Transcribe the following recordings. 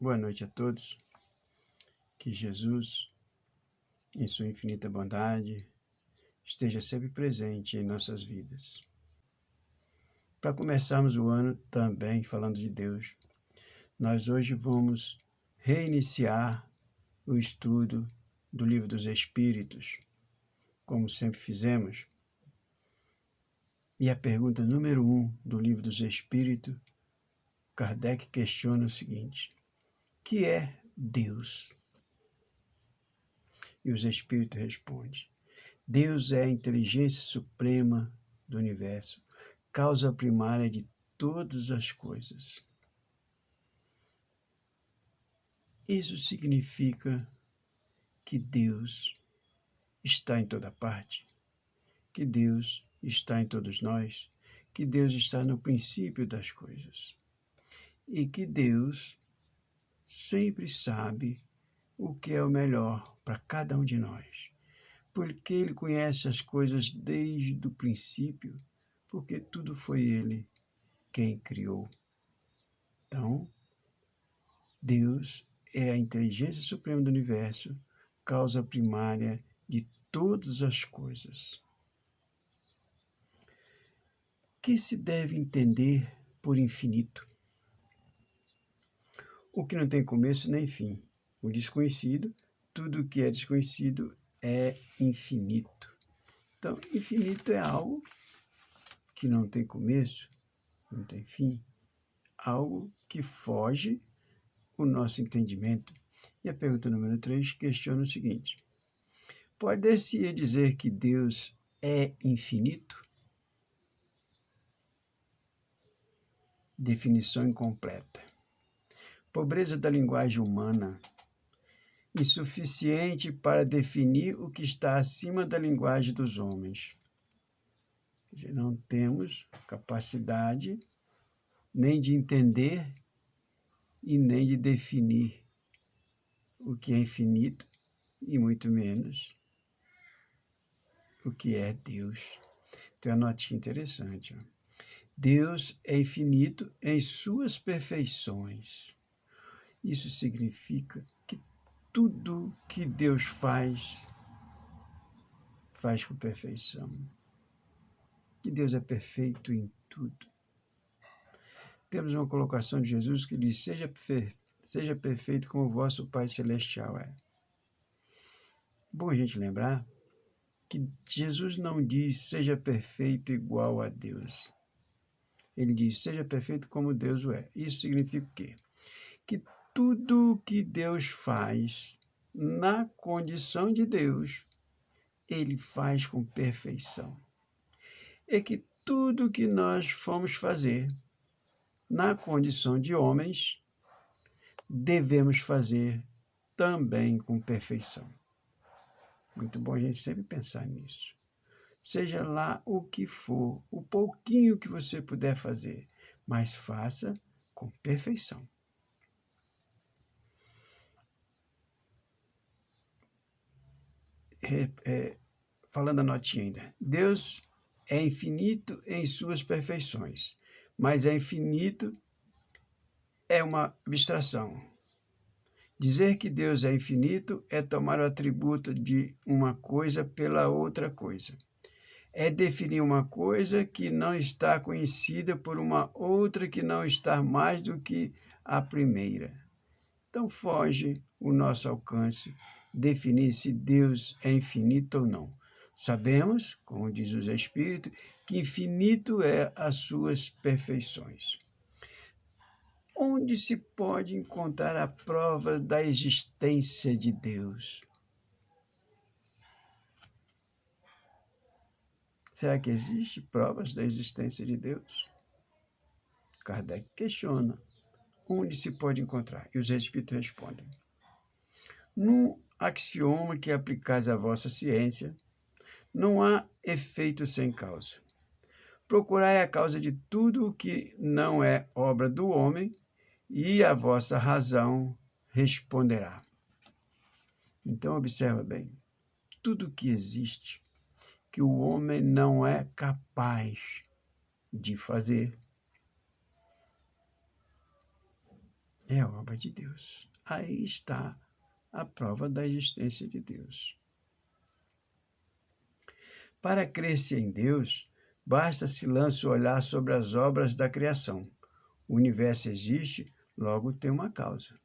Boa noite a todos. Que Jesus, em sua infinita bondade, esteja sempre presente em nossas vidas. Para começarmos o ano também falando de Deus, nós hoje vamos reiniciar o estudo do Livro dos Espíritos, como sempre fizemos. E a pergunta número 1 do Livro dos Espíritos, Kardec questiona o seguinte: que é Deus? E os Espíritos respondem: Deus é a inteligência suprema do universo, causa primária de todas as coisas. Isso significa que Deus está em toda parte, que Deus está em todos nós, que Deus está no princípio das coisas e que Deus sempre sabe o que é o melhor para cada um de nós, porque Ele conhece as coisas desde o princípio, porque tudo foi Ele quem criou. Então, Deus é a inteligência suprema do universo, causa primária de todas as coisas. Que se deve entender por infinito? O que não tem começo nem fim. O desconhecido, tudo que é desconhecido é infinito. Então, infinito é algo que não tem começo, não tem fim, algo que foge o nosso entendimento. E a pergunta número 3 questiona o seguinte: pode-se dizer que Deus é infinito? Definição incompleta. Pobreza da linguagem humana, insuficiente para definir o que está acima da linguagem dos homens. Quer dizer, não temos capacidade nem de entender e nem de definir o que é infinito e muito menos o que é Deus. Tem uma notinha interessante. Deus é infinito em suas perfeições. Isso significa que tudo que Deus faz com perfeição. Que Deus é perfeito em tudo. Temos uma colocação de Jesus que diz: seja perfeito como o vosso Pai Celestial é. Bom a gente lembrar que Jesus não diz seja perfeito igual a Deus. Ele diz seja perfeito como Deus o é. Isso significa o quê? Que tudo que Deus faz na condição de Deus, Ele faz com perfeição. É que tudo que nós fomos fazer na condição de homens, devemos fazer também com perfeição. Muito bom a gente sempre pensar nisso. Seja lá o que for, o pouquinho que você puder fazer, mas faça com perfeição. Falando a notinha ainda, Deus é infinito em suas perfeições, mas é infinito é uma abstração. Dizer que Deus é infinito é tomar o atributo de uma coisa pela outra coisa. É definir uma coisa que não está conhecida por uma outra que não está mais do que a primeira. Então foge o nosso alcance definir se Deus é infinito ou não. Sabemos, como diz os Espíritos, que infinito é as suas perfeições. Onde se pode encontrar a prova da existência de Deus? Será que existem provas da existência de Deus? Kardec questiona. Onde se pode encontrar? E os Espíritos respondem: num axioma que aplicais à vossa ciência, não há efeito sem causa. Procurai a causa de tudo o que não é obra do homem, e a vossa razão responderá. Então, observa bem, tudo que existe, que o homem não é capaz de fazer, é obra de Deus. Aí está a prova da existência de Deus. Para crer-se em Deus, basta se lançar o olhar sobre as obras da criação. O universo existe, logo tem uma causa.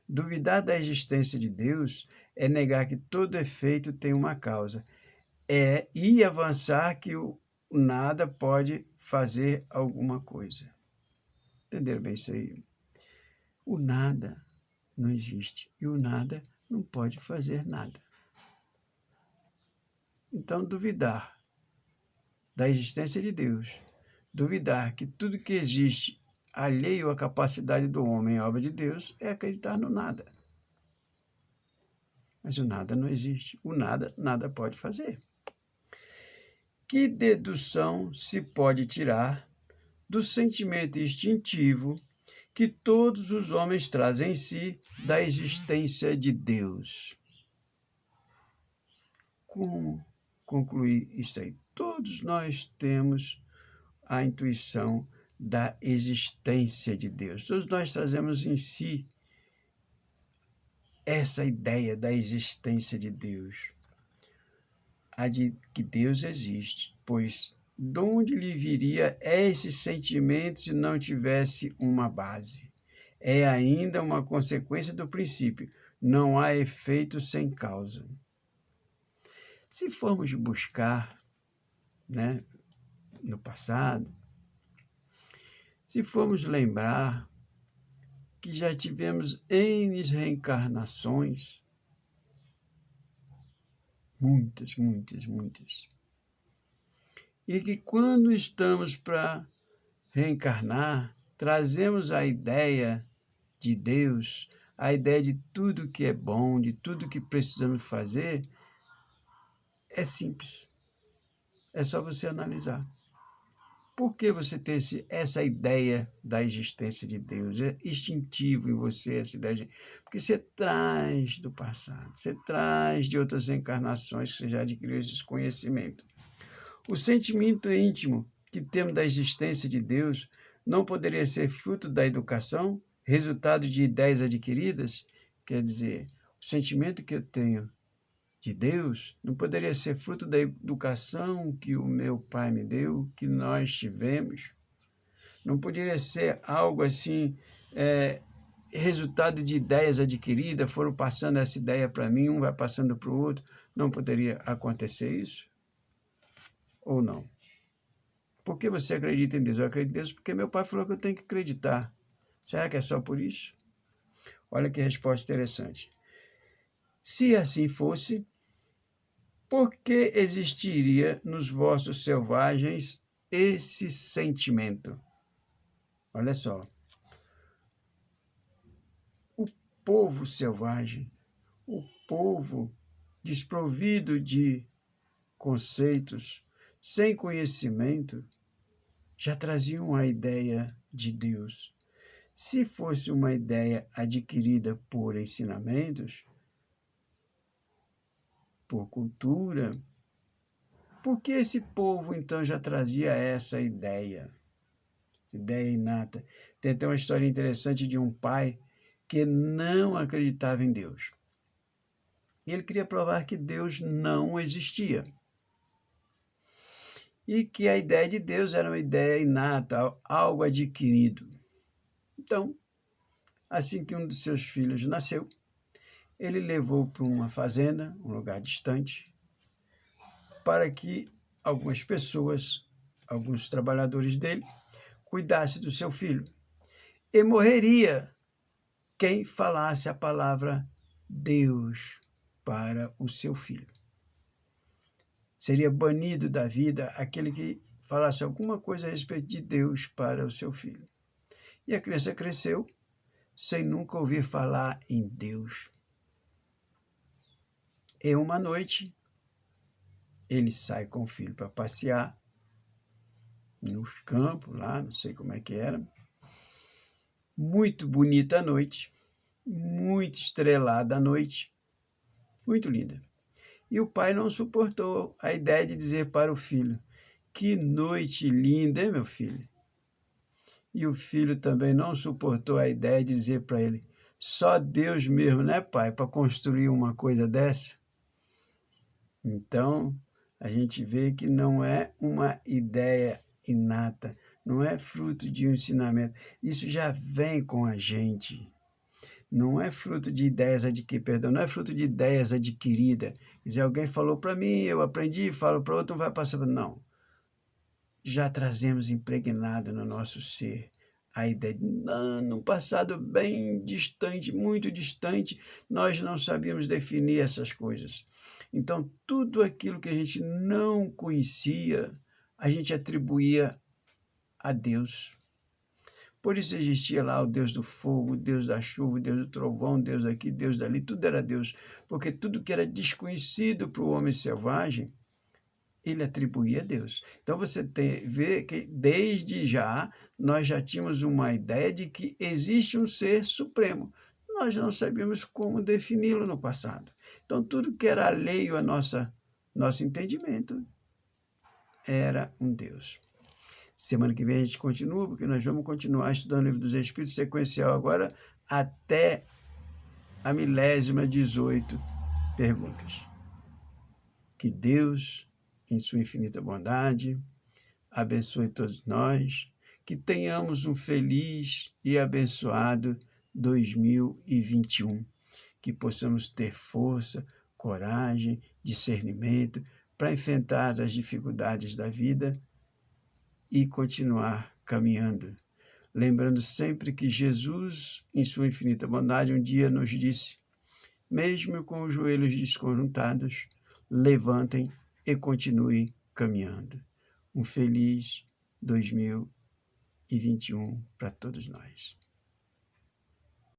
Duvidar da existência de Deus é negar que todo efeito tem uma causa. E avançar que o nada pode fazer alguma coisa. Entenderam bem isso aí? O nada não existe e o nada não pode fazer nada. Então, duvidar da existência de Deus, duvidar que tudo que existe alheio à capacidade do homem, obra de Deus, é acreditar no nada. Mas o nada não existe. O nada pode fazer. Que dedução se pode tirar do sentimento instintivo que todos os homens trazem em si da existência de Deus? Como concluir isso aí? Todos nós temos a intuição da existência de Deus. Todos nós trazemos em si essa ideia da existência de Deus, a de que Deus existe, pois de onde lhe viria esse sentimento se não tivesse uma base? É ainda uma consequência do princípio. Não há efeito sem causa. Se formos buscar, né, no passado, se formos lembrar que já tivemos N reencarnações, muitas, e que quando estamos para reencarnar, trazemos a ideia de Deus, a ideia de tudo que é bom, de tudo que precisamos fazer, é simples. É só você analisar. Por que você tem essa ideia da existência de Deus? É instintivo em você essa ideia. Porque você traz do passado, você traz de outras encarnações que você já adquiriu esse conhecimento. O sentimento íntimo que temos da existência de Deus não poderia ser fruto da educação, resultado de ideias adquiridas? Quer dizer, o sentimento que eu tenho de Deus não poderia ser fruto da educação que o meu pai me deu, que nós tivemos? Não poderia ser algo assim, resultado de ideias adquiridas, foram passando essa ideia para mim, um vai passando para o outro? Não poderia acontecer isso? Ou não? Por que você acredita em Deus? Eu acredito em Deus porque meu pai falou que eu tenho que acreditar. Será que é só por isso? Olha que resposta interessante. Se assim fosse, por que existiria nos vossos selvagens esse sentimento? Olha só. O povo selvagem, o povo desprovido de conceitos, sem conhecimento, já traziam a ideia de Deus. Se fosse uma ideia adquirida por ensinamentos, por cultura, por que esse povo então já trazia essa ideia inata? Tem até uma história interessante de um pai que não acreditava em Deus. E ele queria provar que Deus não existia. E que a ideia de Deus era uma ideia inata, algo adquirido. Então, assim que um dos seus filhos nasceu, ele levou para uma fazenda, um lugar distante, para que algumas pessoas, alguns trabalhadores dele, cuidassem do seu filho. E morreria quem falasse a palavra Deus para o seu filho. Seria banido da vida aquele que falasse alguma coisa a respeito de Deus para o seu filho. E a criança cresceu sem nunca ouvir falar em Deus. E uma noite, ele sai com o filho para passear nos campos lá, não sei como é que era. Muito bonita a noite, muito estrelada a noite, muito linda. E o pai não suportou a ideia de dizer para o filho: que noite linda, hein, meu filho? E o filho também não suportou a ideia de dizer para ele: só Deus mesmo, né, pai, para construir uma coisa dessa? Então, a gente vê que não é uma ideia inata, não é fruto de um ensinamento. Isso já vem com a gente. Não é fruto de ideias adquiridas, perdão, não é fruto de ideias adquiridas. Quer dizer, alguém falou para mim, eu aprendi, falo para outro, não vai passar. Não. Já trazemos impregnado no nosso ser a ideia de, não, num passado bem distante, muito distante, nós não sabíamos definir essas coisas. Então, tudo aquilo que a gente não conhecia, a gente atribuía a Deus. Por isso existia lá o Deus do fogo, o Deus da chuva, o Deus do trovão, Deus daqui, Deus dali, tudo era Deus. Porque tudo que era desconhecido para o homem selvagem, ele atribuía a Deus. Então você vê que desde já nós já tínhamos uma ideia de que existe um ser supremo. Nós não sabíamos como defini-lo no passado. Então tudo que era alheio a nosso entendimento era um Deus. Semana que vem a gente continua, porque nós vamos continuar estudando o Livro dos Espíritos sequencial agora até a 1018 perguntas. Que Deus, em sua infinita bondade, abençoe todos nós, que tenhamos um feliz e abençoado 2021, que possamos ter força, coragem, discernimento para enfrentar as dificuldades da vida e continuar caminhando. Lembrando sempre que Jesus, em sua infinita bondade, um dia nos disse: mesmo com os joelhos desconjuntados, levantem e continue caminhando. Um feliz 2021 para todos nós.